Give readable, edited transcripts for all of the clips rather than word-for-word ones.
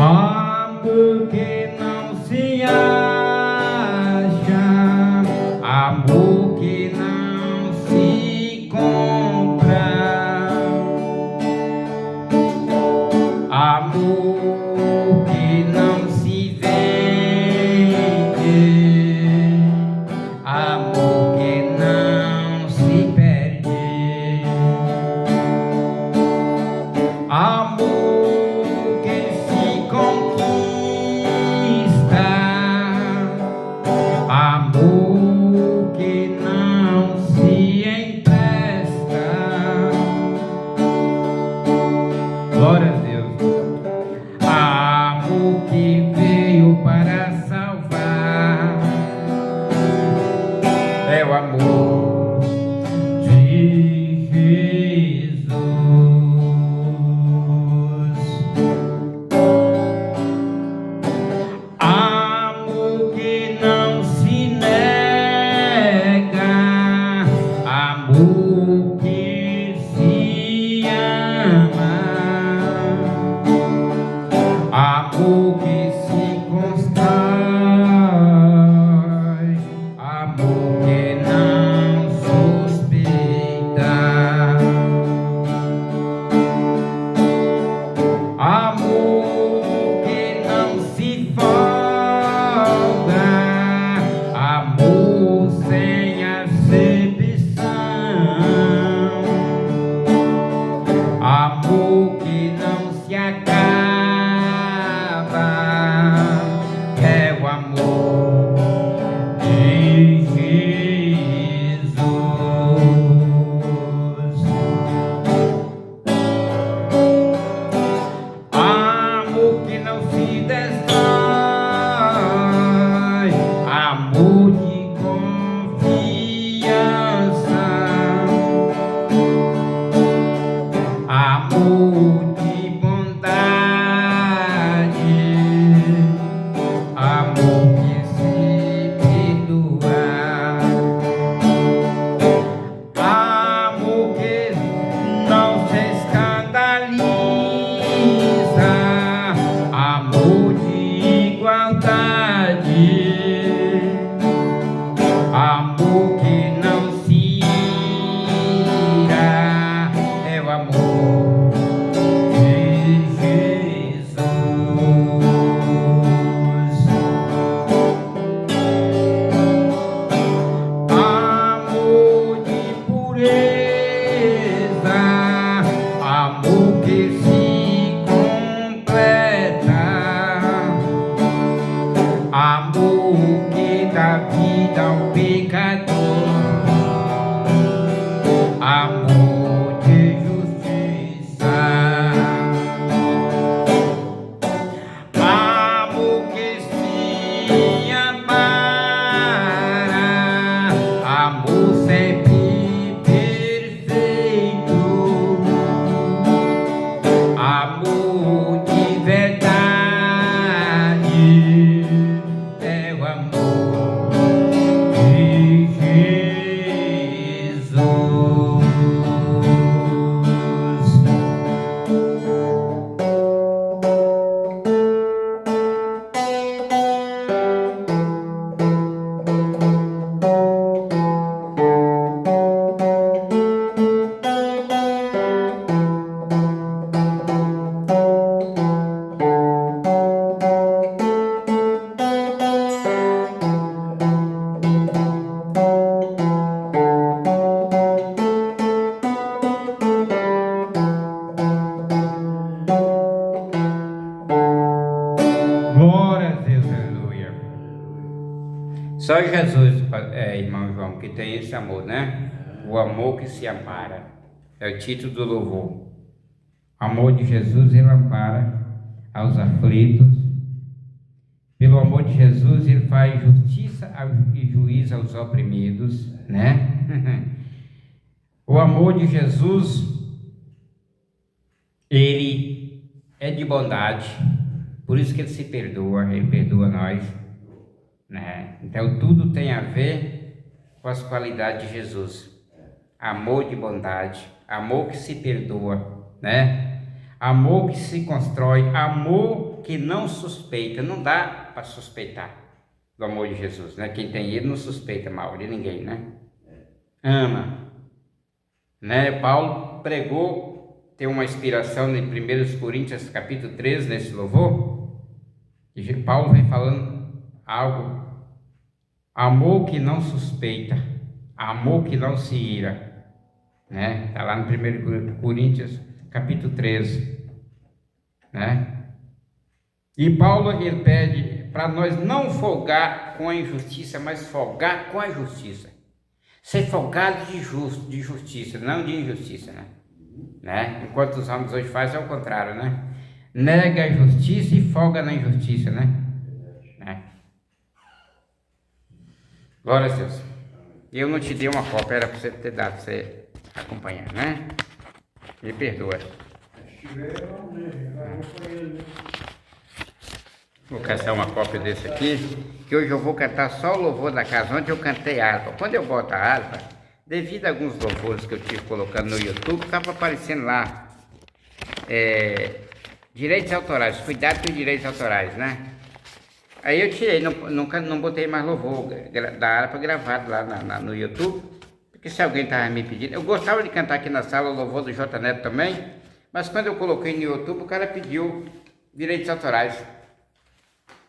Amor que não se acha, amor que não se compra, amor que não se vende, amor que não se perde, amor que se conquista, amor que não se empresta. Glória a Deus. Amor que veio para salvar é o amor de Jesus. Amor que não se nega, amor que se ama, amor que se constrói, amor que não suspeita, amor que não se folga, amor sem acepção, amor que não se acaba, é o amor de Jesus. Amor que não se destrói, amor de confiança, amor de bondade, amor que se perdoa, amor que não se escandaliza, amor de igualdade, amor que não se ira, é o amor de Jesus. Amor de pureza, amor que se completa, amor que dá vida ao pecador, amor de justiça, amor que se ampara, amor sempre perfeito, amor de verdade, é o amor de Jesus. Glória a Deus, aleluia. Só Jesus, irmão João, que tem esse amor, né? O amor que se ampara. É o título do louvor. Amor de Jesus ele ampara aos aflitos. Pelo amor de Jesus ele faz justiça e juízo aos oprimidos, né? O amor de Jesus, ele é de bondade, por isso que ele se perdoa, ele perdoa nós, né? Então tudo tem a ver com as qualidades de Jesus. Amor de bondade, amor que se perdoa, né? Amor que se constrói, amor que não suspeita. Não dá para suspeitar do amor de Jesus, né? Quem tem ele não suspeita mal de ninguém, né? Ama, né? Paulo pregou, tem uma inspiração em 1 Coríntios capítulo 13 nesse louvor, que Paulo vem falando algo: amor que não suspeita, amor que não se ira, né? Está lá no 1 Coríntios capítulo 13, né? E Paulo ele pede para nós não folgar com a injustiça, mas folgar com a justiça. Ser folgado de justiça, não de injustiça, né? Enquanto os homens hoje fazem é o contrário, né? Nega a justiça e folga na injustiça, né? Glória a Deus. Eu não te dei uma cópia, era para você ter dado, para você acompanhar, né? Me perdoa. Vou caçar uma cópia desse aqui, que hoje eu vou cantar só o louvor da casa. Ontem eu cantei harpa. Quando eu boto a harpa, devido a alguns louvores que eu tive colocando no YouTube, estava aparecendo lá direitos autorais, cuidado com os direitos autorais, né? Aí eu tirei, não botei mais louvor da harpa gravado lá no YouTube, porque se alguém estava me pedindo, eu gostava de cantar aqui na sala o louvor do J Neto também, mas quando eu coloquei no YouTube, o cara pediu direitos autorais.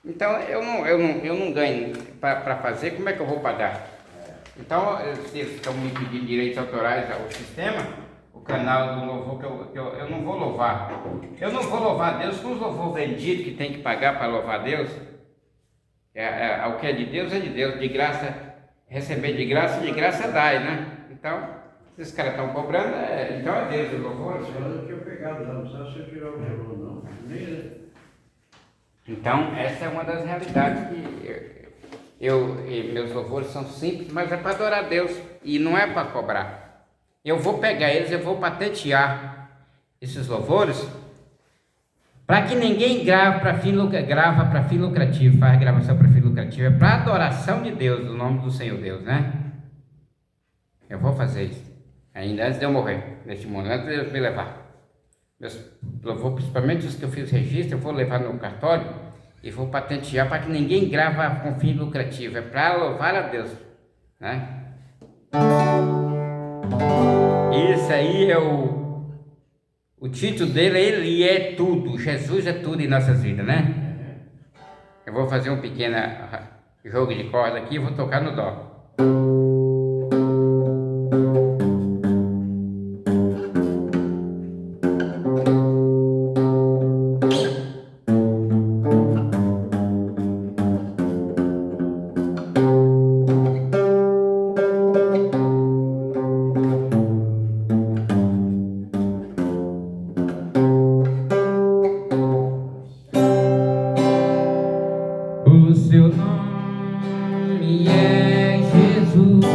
Então eu não ganho para fazer, como é que eu vou pagar? Então, se eles estão me pedindo direitos autorais ao sistema, o canal do louvor, que eu não vou louvar. Eu não vou louvar Deus com os louvor vendidos que tem que pagar para louvar Deus. O que é de Deus, de graça, receber de graça dai, né? Então, se os caras estão cobrando, então é Deus o louvor. Eu não tinha pegado, não precisa você tirar o violão, não. Então, essa é uma das realidades que meus louvores são simples, mas é para adorar a Deus e não é para cobrar. Eu vou pegar eles, eu vou patentear esses louvores para que ninguém grave para fim lucrativo, faz gravação para fim lucrativo, é para adoração de Deus, do nome do Senhor Deus, né? Eu vou fazer isso, ainda antes de eu morrer, neste mundo, antes de Deus me levar. Meus louvores, principalmente os que eu fiz registro, eu vou levar no cartório e vou patentear para que ninguém grava com fim lucrativo, é para louvar a Deus, né? Isso aí é o título dele, ele é tudo, Jesus é tudo em nossas vidas, né? Eu vou fazer um pequeno jogo de corda aqui e vou tocar no dó. O seu nome é Jesus.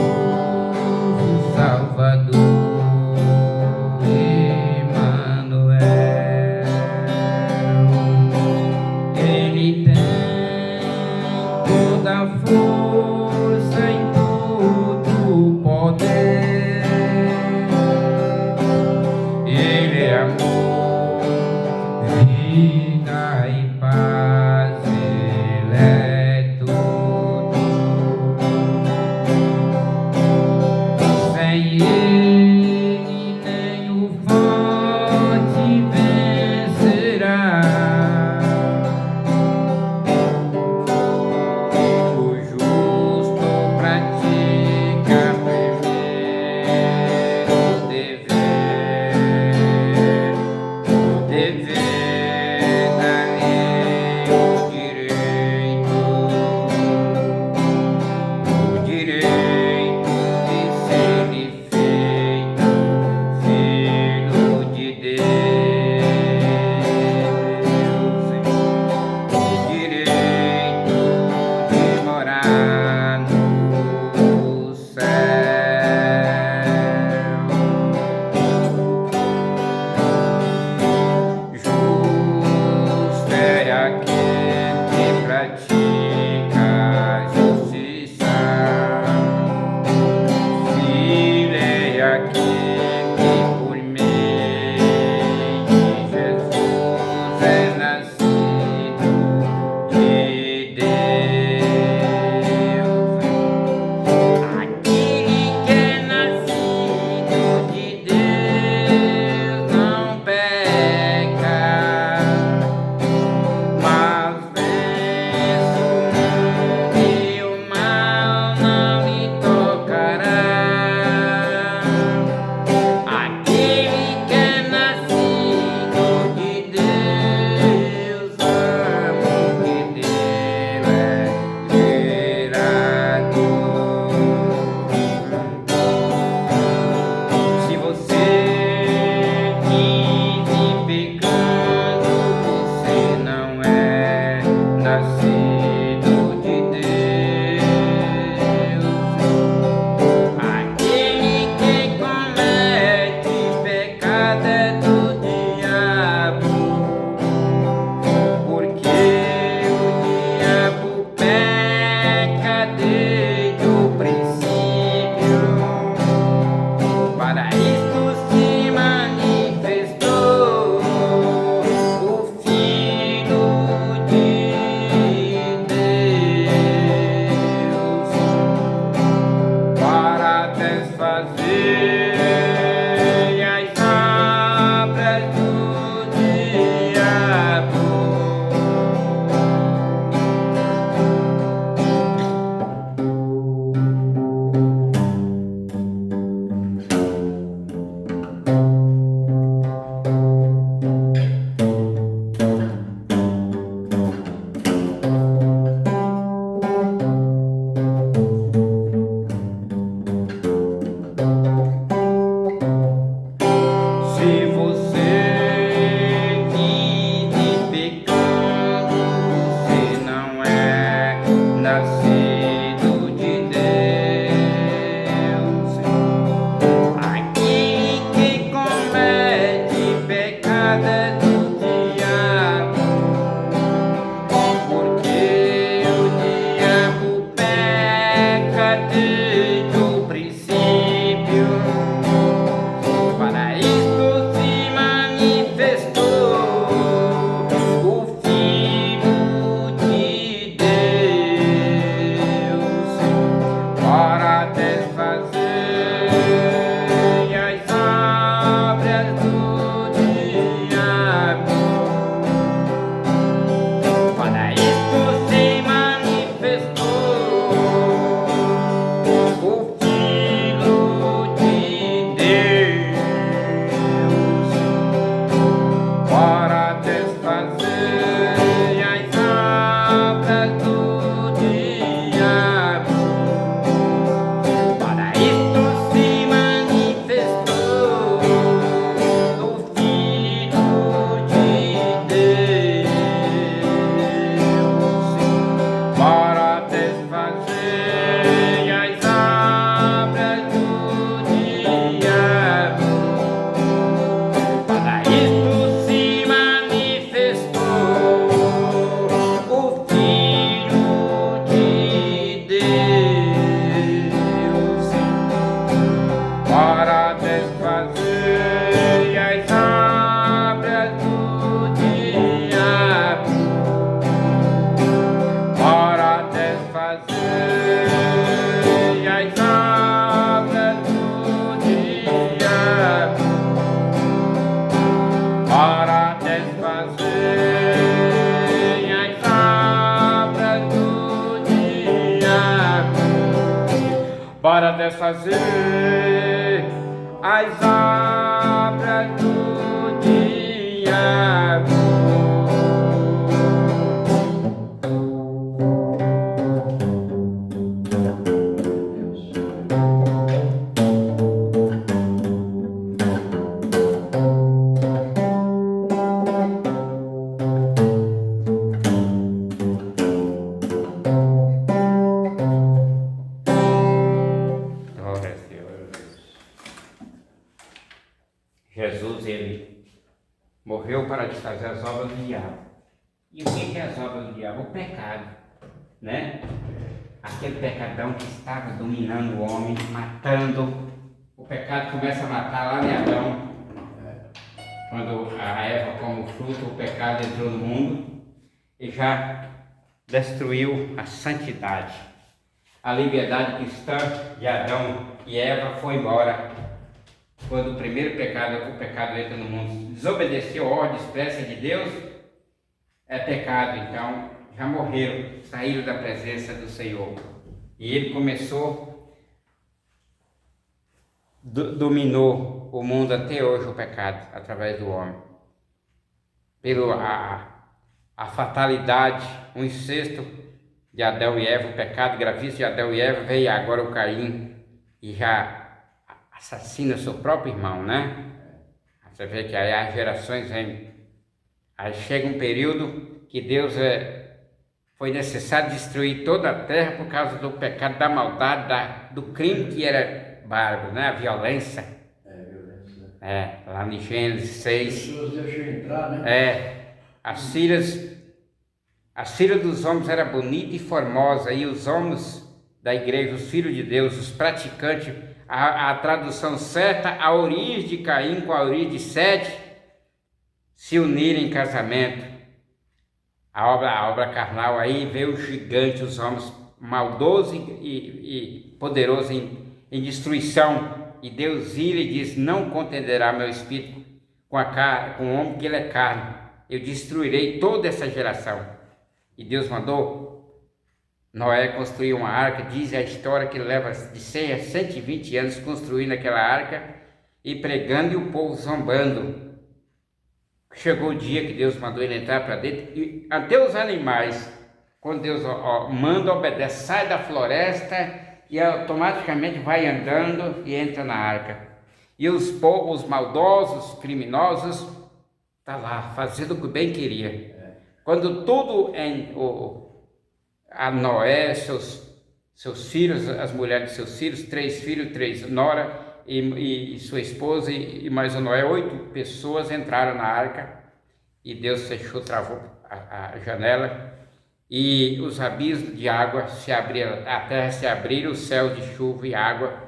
desfazer as obras do diabo. Jesus, ele morreu para desfazer as obras do diabo. E o que é as obras do diabo? O pecado, né? Aquele pecadão que estava dominando o homem, matando. O pecado começa a matar lá em Adão. Quando a Eva come o fruto, o pecado entrou no mundo e já destruiu a santidade. A liberdade cristã de Adão e Eva foi embora. Quando o primeiro pecado, o pecado entra no mundo, desobedeceu a ordem expressa de Deus, é pecado. Então, já morreram, saíram da presença do Senhor. E ele começou, dominou o mundo até hoje, o pecado, através do homem. A fatalidade, o incesto de Adão e Eva, o pecado gravíssimo de Adão e Eva, veio agora o Caim e já assassina seu próprio irmão, né? Você vê que aí as gerações vêm. Aí chega um período que Deus foi necessário destruir toda a terra por causa do pecado, da maldade, do crime que era bárbaro, né? A violência. Violência. Lá em Gênesis 6. As pessoas deixam entrar, né? A síria dos homens era bonita e formosa, e os homens da igreja, os filhos de Deus, os praticantes, a tradução certa, a origem de Caim com a origem de Sete se uniram em casamento. A obra carnal, aí veio o gigante, os homens maldosos e poderosos em destruição. E Deus ira e diz: não contenderá meu espírito com o homem, que ele é carne. Eu destruirei toda essa geração. E Deus mandou Noé construir uma arca. Diz a história que ele leva de 100 a 120 anos construindo aquela arca e pregando, e o povo zombando. Chegou o dia que Deus mandou ele entrar para dentro, e até os animais, quando Deus manda, obedece, sai da floresta e automaticamente vai andando e entra na arca. E os maldosos, criminosos, tá lá fazendo o que bem queria. Quando tudo a Noé, seus filhos, as mulheres de seus filhos, 3 filhos, 3 nora e sua esposa e mais o Noé, 8 pessoas entraram na arca, e Deus fechou, travou a janela, e os abismos de água se abriram, a terra se abriu, o céu de chuva e água,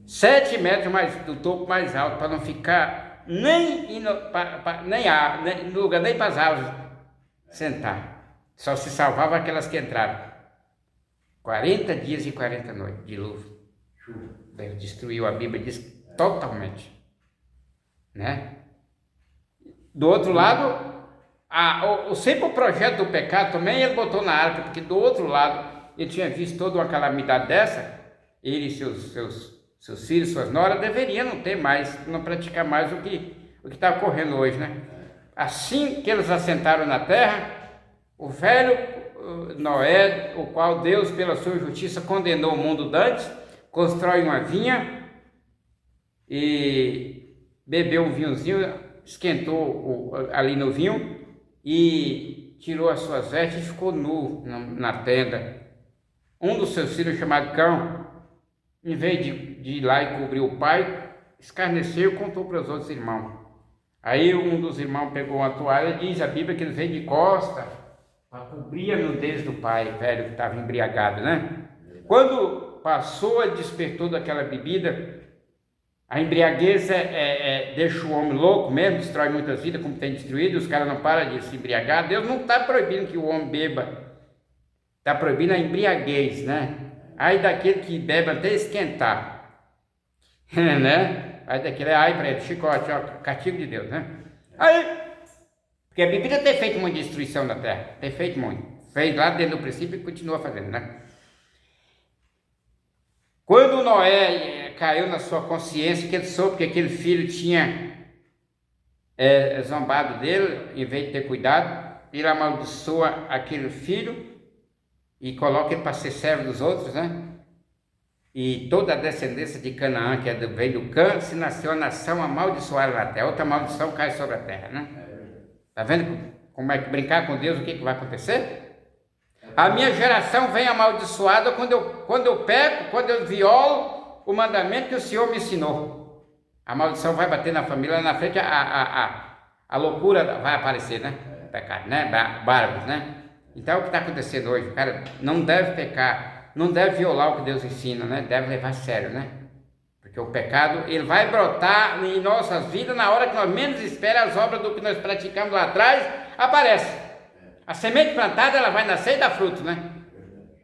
7 metros do topo mais alto, para não ficar nem no lugar nem para as aves sentar. Só se salvava aquelas que entraram. 40 dias e 40 noites, dilúvio. Deus destruiu, a Bíblia diz, totalmente. Né? Do outro lado, sempre o projeto do pecado também ele botou na arca, porque do outro lado, ele tinha visto toda uma calamidade dessa, ele e seus filhos, suas noras, deveriam não ter mais, não praticar mais o que está ocorrendo hoje, né? Assim que eles assentaram na terra, o velho Noé, o qual Deus, pela sua justiça, condenou o mundo dantes, constrói uma vinha e bebeu um vinhozinho, esquentou ali no vinho e tirou as suas vestes e ficou nu na tenda. Um dos seus filhos, chamado Cão, em vez de ir lá e cobrir o pai, escarneceu e contou para os outros irmãos. Aí um dos irmãos pegou uma toalha e diz a Bíblia que ele veio de costa para cobrir a nudez do pai velho que estava embriagado, né? Quando passou e despertou daquela bebida, a embriaguez deixa o homem louco mesmo, destrói muitas vidas, como tem destruído, os caras não param de se embriagar. Deus não está proibindo que o homem beba, está proibindo a embriaguez, né? Aí daquele que bebe até esquentar, né? Aí daquele, ai para ele, chicote, ó, castigo de Deus, né? Aí, porque a bebida tem feito muita destruição na terra, tem feito muito. Fez lá dentro do princípio e continua fazendo, né? Quando Noé caiu na sua consciência, que ele soube que aquele filho tinha zombado dele, em vez de ter cuidado, ele amaldiçoa aquele filho e coloca ele para ser servo dos outros, né? E toda a descendência de Canaã, que veio do Cã, se nasceu a nação amaldiçoada na terra. Outra maldição cai sobre a terra, né? Tá vendo como é que brincar com Deus, o que vai acontecer? A minha geração vem amaldiçoada quando eu peco, quando eu violo o mandamento que o Senhor me ensinou. A maldição vai bater na família, lá na frente a loucura vai aparecer, né? Pecado, né? Bárbaros, né? Então, o que está acontecendo hoje? O cara não deve pecar, não deve violar o que Deus ensina, né? Deve levar a sério, né? Porque o pecado, ele vai brotar em nossas vidas na hora que nós menos esperamos. As obras do que nós praticamos lá atrás aparecem. A semente plantada, ela vai nascer e dar fruto, né?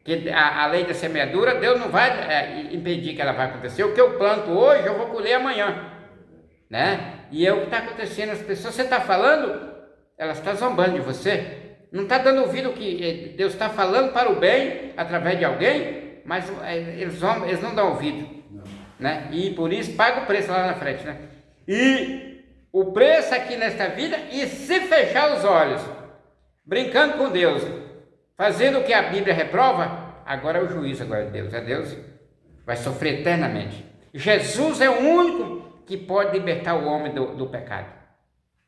Que a lei da semeadura, Deus não vai impedir que ela vai acontecer. O que eu planto hoje, eu vou colher amanhã, né? E é o que está acontecendo. As pessoas, você está falando, elas estão zombando de você. Não está dando ouvido o que Deus está falando para o bem, através de alguém, mas eles não dão ouvido, né? E por isso paga o preço lá na frente, né? E o preço aqui nesta vida, e se fechar os olhos, brincando com Deus, fazendo o que a Bíblia reprova, agora é o juízo agora de Deus. Deus vai sofrer eternamente. Jesus é o único que pode libertar o homem do pecado,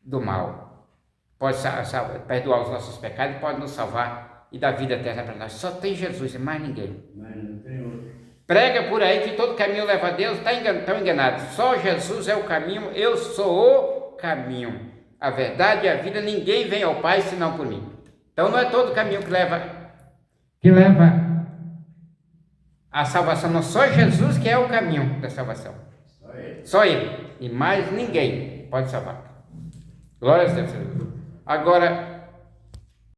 do mal. Pode perdoar os nossos pecados, pode nos salvar e dar vida eterna para nós. Só tem Jesus e mais ninguém. Mas não tem outro. Prega por aí que todo caminho leva a Deus, estão enganados. Só Jesus é o caminho, eu sou o caminho, a verdade e a vida. Ninguém vem ao Pai senão por mim. Então não é todo caminho que leva a salvação, não. Só Jesus que é o caminho da salvação. Só Ele. E mais ninguém pode salvar. Glória a Deus. Agora,